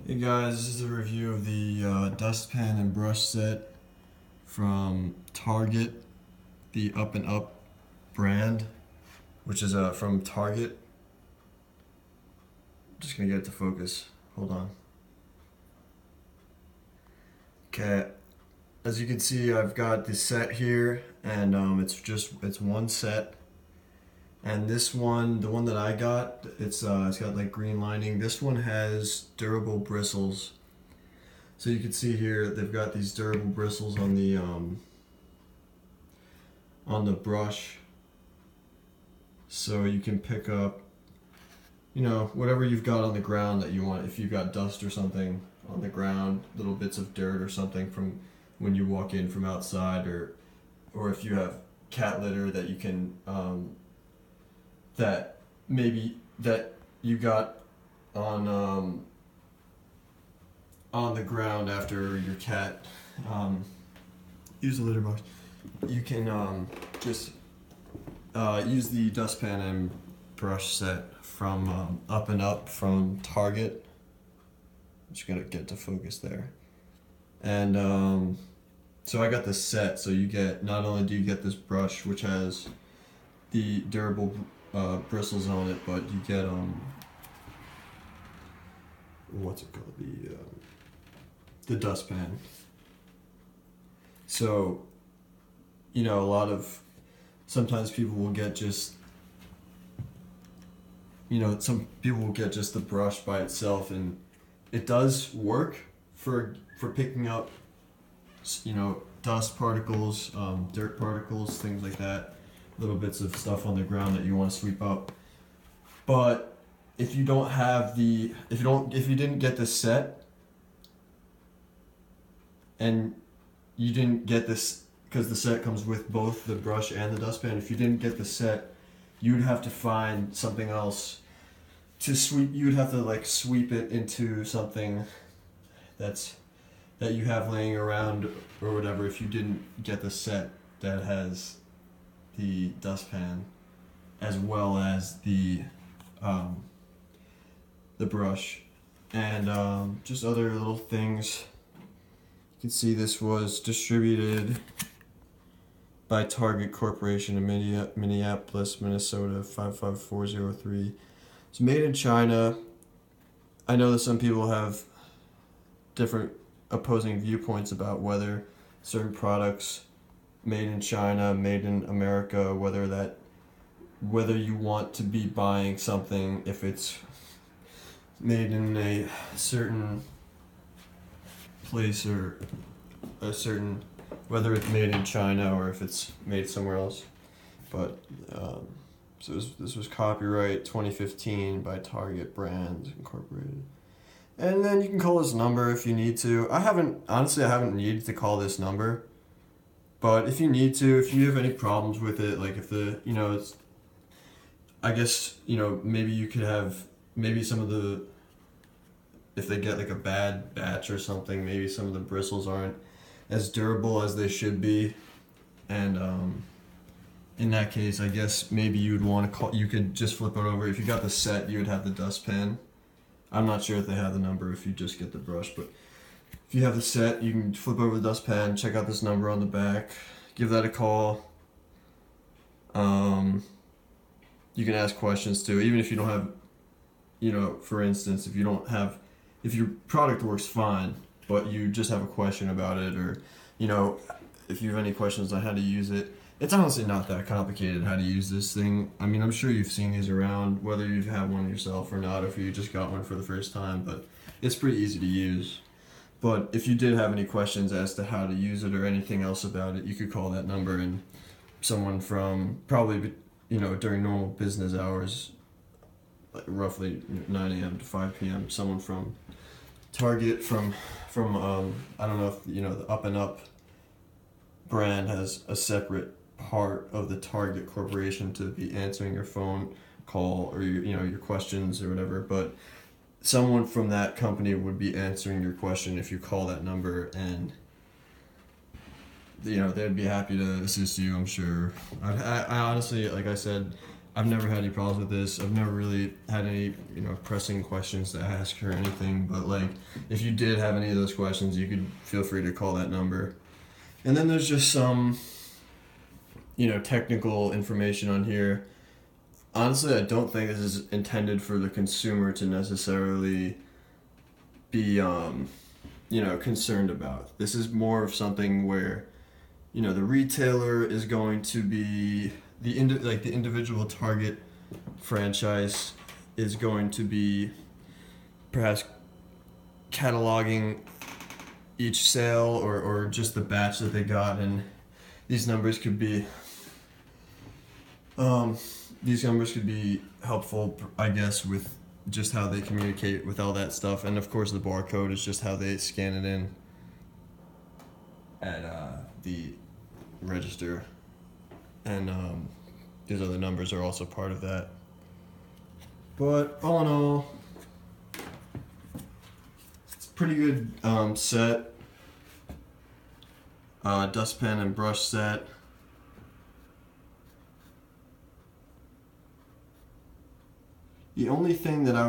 Hey guys, this is a review of the dustpan and brush set from Target, the Up and Up brand, which is from Target. Just gonna get it to focus. Hold on. Okay, as you can see, I've got the set here, and it's one set. And this one, the one that I got, it's got like green lining. This one has durable bristles. So you can see here they've got these durable bristles on the brush. So you can pick up, whatever you've got on the ground that you want. If you've got dust or something on the ground, little bits of dirt or something from when you walk in from outside, or if you have cat litter that you can that maybe that you got on the ground after your cat use the litter box. You can just use the dustpan and brush set from Up and Up from Target. I'm just gonna get to focus there. And so I got this set, so you get, not only do you get this brush which has the durable bristles on it, but you get what's it called, the dustpan. So sometimes people will get just some people will get just the brush by itself, and it does work for picking up dust particles, dirt particles, things like that, little bits of stuff on the ground that you want to sweep up. But if you don't have if you didn't get this set, and you didn't get this, because the set comes with both the brush and the dustpan, if you didn't get the set, you'd have to find something else to sweep. You'd have to like sweep it into something that you have laying around or whatever, if you didn't get the set that has the dustpan as well as the brush, and just other little things. You can see this was distributed by Target Corporation in Minneapolis, Minnesota 55403. It's made in China. I know that some people have different opposing viewpoints about whether certain products made in China, made in America, whether you want to be buying something if it's made in a certain place, or whether it's made in China or if it's made somewhere else. But so this was copyright 2015 by Target Brands Incorporated. And then you can call this number if you need to. I haven't needed to call this number, but if you need to, if you have any problems with it, like if it's, I guess, maybe you could have, maybe some of the, if they get like a bad batch or something, maybe some of the bristles aren't as durable as they should be. And in that case, I guess maybe you would want to call, you could just flip it over. If you got the set, you would have the dustpan. I'm not sure if they have the number if you just get the brush, but if you have the set, you can flip over the dustpan, check out this number on the back, give that a call. You can ask questions too, even if you don't have, for instance, if your product works fine, but you just have a question about it, or, if you have any questions on how to use it. It's honestly not that complicated how to use this thing. I mean, I'm sure you've seen these around, whether you've had one yourself or not, or if you just got one for the first time, but it's pretty easy to use. But if you did have any questions as to how to use it or anything else about it, you could call that number, and someone from probably, during normal business hours, like roughly 9 a.m. to 5 p.m., someone from Target, from I don't know if the Up and Up brand has a separate part of the Target Corporation to be answering your phone call or your questions or whatever, but someone from that company would be answering your question if you call that number, and they'd be happy to assist you, I'm sure. I honestly, like I said, I've never had any problems with this. I've never really had any, pressing questions to ask or anything. But like, if you did have any of those questions, you could feel free to call that number. And then there's just some, technical information on here. Honestly, I don't think this is intended for the consumer to necessarily be, concerned about. This is more of something where, the retailer is going to be the individual target franchise is going to be perhaps cataloging each sale or just the batch that they got, and these numbers could be helpful, I guess, with just how they communicate with all that stuff. And of course the barcode is just how they scan it in at the register, and these other numbers are also part of that. But all in all, it's a pretty good set. Dustpan and brush set. The only thing that I